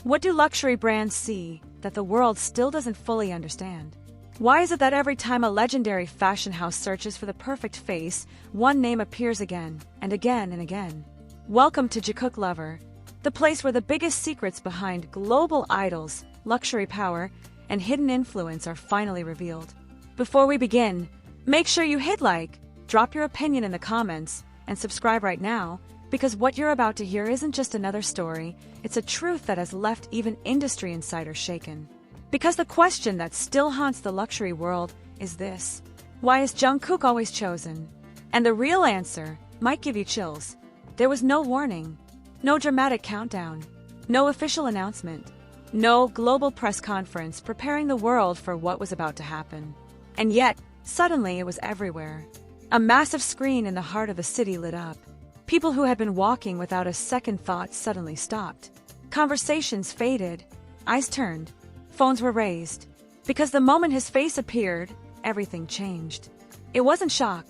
What do luxury brands see that the world still doesn't fully understand? Why is it that every time a legendary fashion house searches for the perfect face, one name appears again and again and again? Welcome to Jikook Lover, the place where the biggest secrets behind global idols, luxury power, and hidden influence are finally revealed. Before we begin, make sure you hit like, drop your opinion in the comments, and subscribe right now, because what you're about to hear isn't just another story, it's a truth that has left even industry insiders shaken. Because the question that still haunts the luxury world is this: why is Jungkook always chosen? And the real answer might give you chills. There was no warning, no dramatic countdown, no official announcement, no global press conference preparing the world for what was about to happen. And yet, suddenly it was everywhere. A massive screen in the heart of the city lit up. People who had been walking without a second thought suddenly stopped. Conversations faded, eyes turned, phones were raised. Because the moment his face appeared, everything changed. It wasn't shock.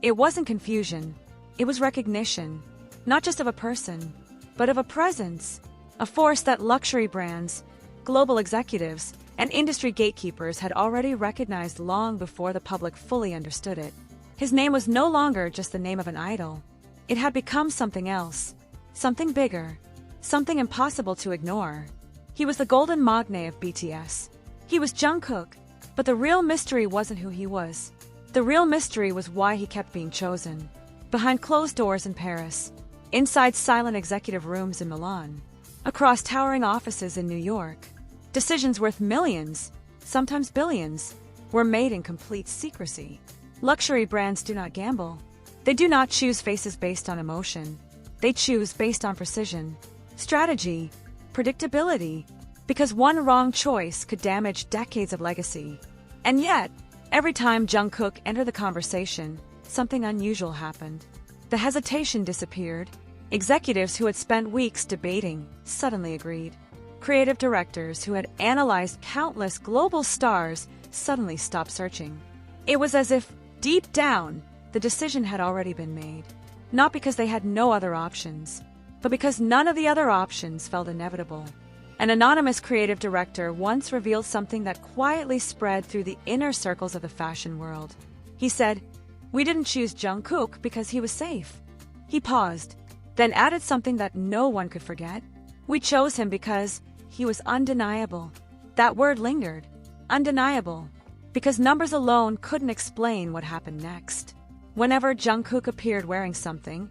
It wasn't confusion. It was recognition. Not just of a person, but of a presence. A force that luxury brands, global executives, and industry gatekeepers had already recognized long before the public fully understood it. His name was no longer just the name of an idol. It had become something else, something bigger, something impossible to ignore. He was the golden magne of BTS. He was Jungkook, but the real mystery wasn't who he was. The real mystery was why he kept being chosen. Behind closed doors in Paris, inside silent executive rooms in Milan, across towering offices in New York, decisions worth millions, sometimes billions, were made in complete secrecy. Luxury brands do not gamble. They do not choose faces based on emotion. They choose based on precision, strategy, predictability, because one wrong choice could damage decades of legacy. And yet, every time Jungkook entered the conversation, something unusual happened. The hesitation disappeared. Executives who had spent weeks debating suddenly agreed. Creative directors who had analyzed countless global stars suddenly stopped searching. It was as if, deep down, the decision had already been made. Not because they had no other options, but because none of the other options felt inevitable. An anonymous creative director once revealed something that quietly spread through the inner circles of the fashion world. He said, "We didn't choose Jungkook because he was safe." He paused, then added something that no one could forget. "We chose him because he was undeniable." That word lingered. Undeniable. Because numbers alone couldn't explain what happened next. Whenever Jungkook appeared wearing something,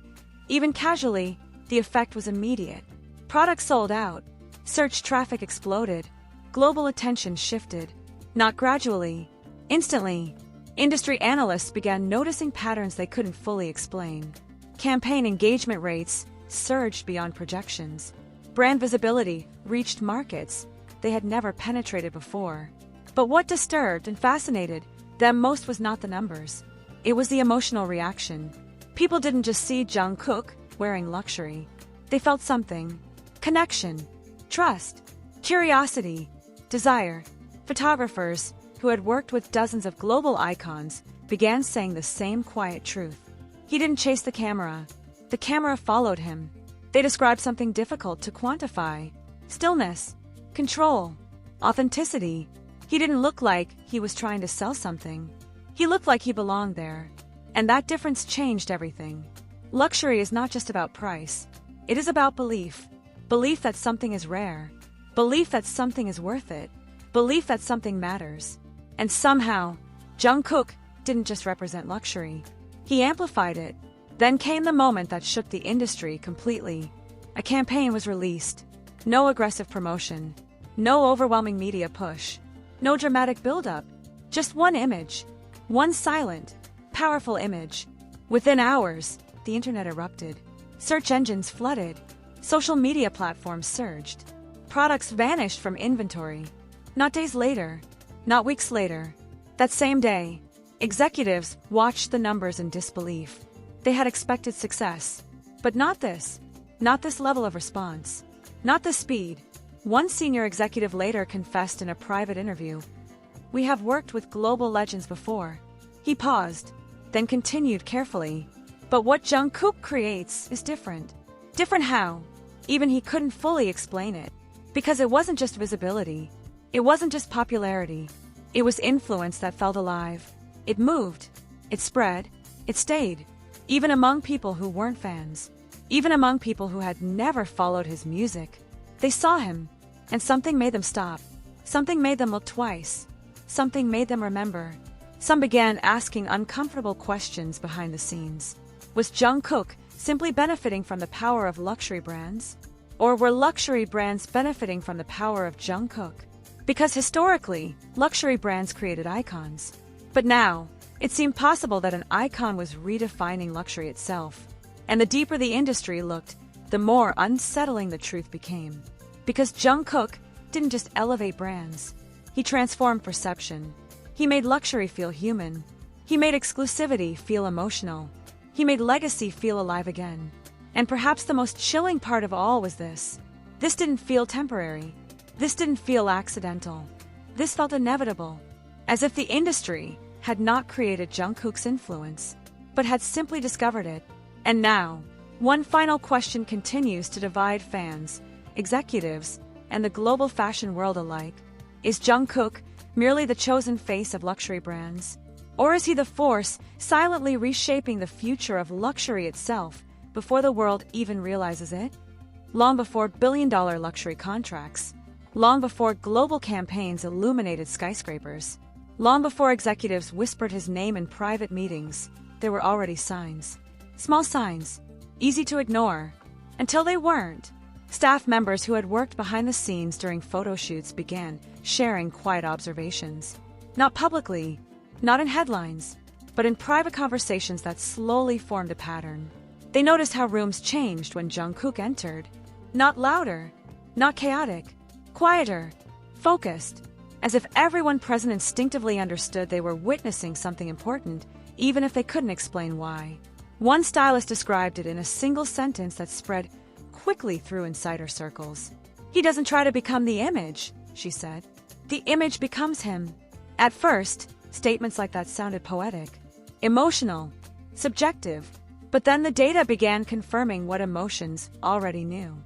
even casually, the effect was immediate. Products sold out. Search traffic exploded. Global attention shifted. Not gradually. Instantly. Industry analysts began noticing patterns they couldn't fully explain. Campaign engagement rates surged beyond projections. Brand visibility reached markets they had never penetrated before. But what disturbed and fascinated them most was not the numbers. It was the emotional reaction. People didn't just see Jungkook wearing luxury. They felt something. Connection, trust, curiosity, desire. Photographers, who had worked with dozens of global icons, began saying the same quiet truth. He didn't chase the camera. The camera followed him. They described something difficult to quantify. Stillness, control, authenticity. He didn't look like he was trying to sell something. He looked like he belonged there. And that difference changed everything. Luxury is not just about price. It is about belief. Belief that something is rare. Belief that something is worth it. Belief that something matters. And somehow, Jungkook didn't just represent luxury. He amplified it. Then came the moment that shook the industry completely. A campaign was released. No aggressive promotion. No overwhelming media push. No dramatic build-up. Just one image. One silent, powerful image. Within hours, the internet erupted. Search engines flooded. Social media platforms surged. Products vanished from inventory. Not days later, not weeks later. That same day, executives watched the numbers in disbelief. They had expected success. But not this. Not this level of response. Not this speed. One senior executive later confessed in a private interview, "We have worked with global legends before." He paused, then continued carefully. "But what Jungkook creates is different." Different how? Even he couldn't fully explain it. Because it wasn't just visibility. It wasn't just popularity. It was influence that felt alive. It moved. It spread. It stayed. Even among people who weren't fans. Even among people who had never followed his music. They saw him, and something made them stop. Something made them look twice. Something made them remember. Some began asking uncomfortable questions behind the scenes. Was Jungkook simply benefiting from the power of luxury brands? Or were luxury brands benefiting from the power of Jungkook? Because historically, luxury brands created icons. But now, it seemed possible that an icon was redefining luxury itself. And the deeper the industry looked, the more unsettling the truth became. Because Jungkook didn't just elevate brands. He transformed perception. He made luxury feel human. He made exclusivity feel emotional. He made legacy feel alive again. And perhaps the most chilling part of all was this. This didn't feel temporary. This didn't feel accidental. This felt inevitable. As if the industry had not created Jungkook's influence, but had simply discovered it. And now, one final question continues to divide fans, executives, and the global fashion world alike. Is Jungkook merely the chosen face of luxury brands? Or is he the force silently reshaping the future of luxury itself before the world even realizes it? Long before billion-dollar luxury contracts. Long before global campaigns illuminated skyscrapers. Long before executives whispered his name in private meetings, there were already signs. Small signs, easy to ignore, until they weren't. Staff members who had worked behind the scenes during photo shoots began sharing quiet observations. Not publicly, not in headlines, but in private conversations that slowly formed a pattern. They noticed how rooms changed when Jungkook entered. Not louder, not chaotic, quieter, focused, as if everyone present instinctively understood they were witnessing something important, even if they couldn't explain why. One stylist described it in a single sentence that spread quickly through insider circles. He doesn't try to become the image, she said. The image becomes him. At first, statements like that sounded poetic, emotional, subjective, but then the data began confirming what emotions already knew.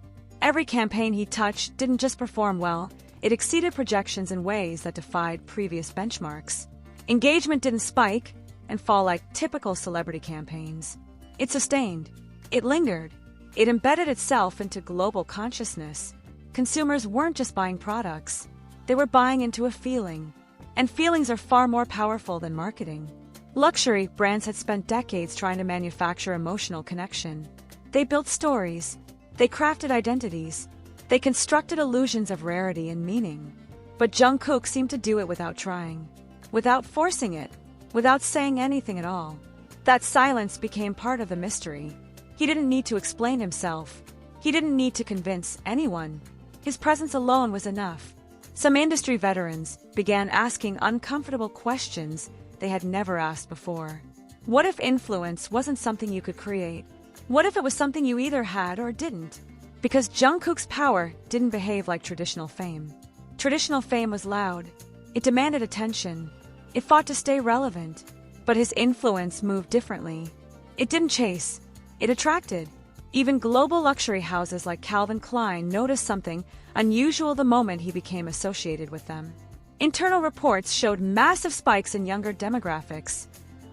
Every campaign he touched didn't just perform well, it exceeded projections in ways that defied previous benchmarks. Engagement didn't spike and fall like typical celebrity campaigns. It sustained. It lingered. It embedded itself into global consciousness. Consumers weren't just buying products. They were buying into a feeling. And feelings are far more powerful than marketing. Luxury brands had spent decades trying to manufacture emotional connection. They built stories. They crafted identities. They constructed illusions of rarity and meaning. But Jungkook seemed to do it without trying. Without forcing it. Without saying anything at all. That silence became part of the mystery. He didn't need to explain himself. He didn't need to convince anyone. His presence alone was enough. Some industry veterans began asking uncomfortable questions they had never asked before. What if influence wasn't something you could create? What if it was something you either had or didn't? Because Jungkook's power didn't behave like traditional fame. Traditional fame was loud. It demanded attention. It fought to stay relevant. But his influence moved differently. It didn't chase. It attracted. Even global luxury houses like Calvin Klein noticed something unusual the moment he became associated with them. Internal reports showed massive spikes in younger demographics,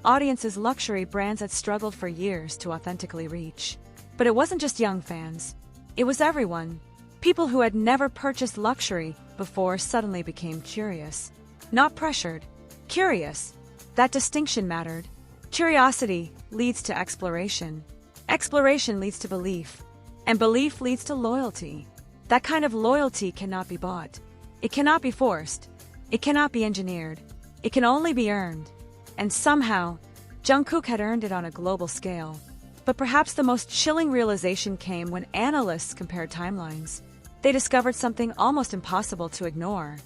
audiences luxury brands had struggled for years to authentically reach. But it wasn't just young fans. It was everyone. People who had never purchased luxury before suddenly became curious. Not pressured. Curious. That distinction mattered. Curiosity leads to exploration. Exploration leads to belief. And belief leads to loyalty. That kind of loyalty cannot be bought. It cannot be forced. It cannot be engineered. It can only be earned. And somehow, Jungkook had earned it on a global scale. But perhaps the most chilling realization came when analysts compared timelines. They discovered something almost impossible to ignore.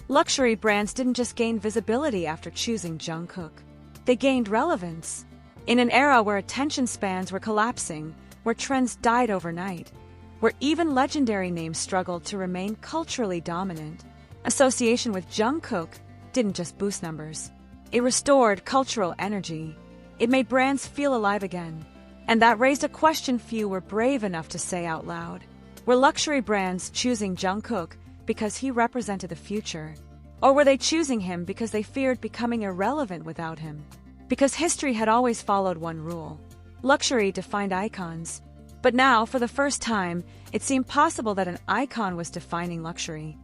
Luxury brands didn't just gain visibility after choosing Jungkook. They gained relevance. In an era where attention spans were collapsing, where trends died overnight, where even legendary names struggled to remain culturally dominant, association with Jungkook didn't just boost numbers. It restored cultural energy. It made brands feel alive again. And that raised a question few were brave enough to say out loud. Were luxury brands choosing Jungkook because he represented the future? Or were they choosing him because they feared becoming irrelevant without him? Because history had always followed one rule: luxury defined icons. But now, for the first time, it seemed possible that an icon was defining luxury.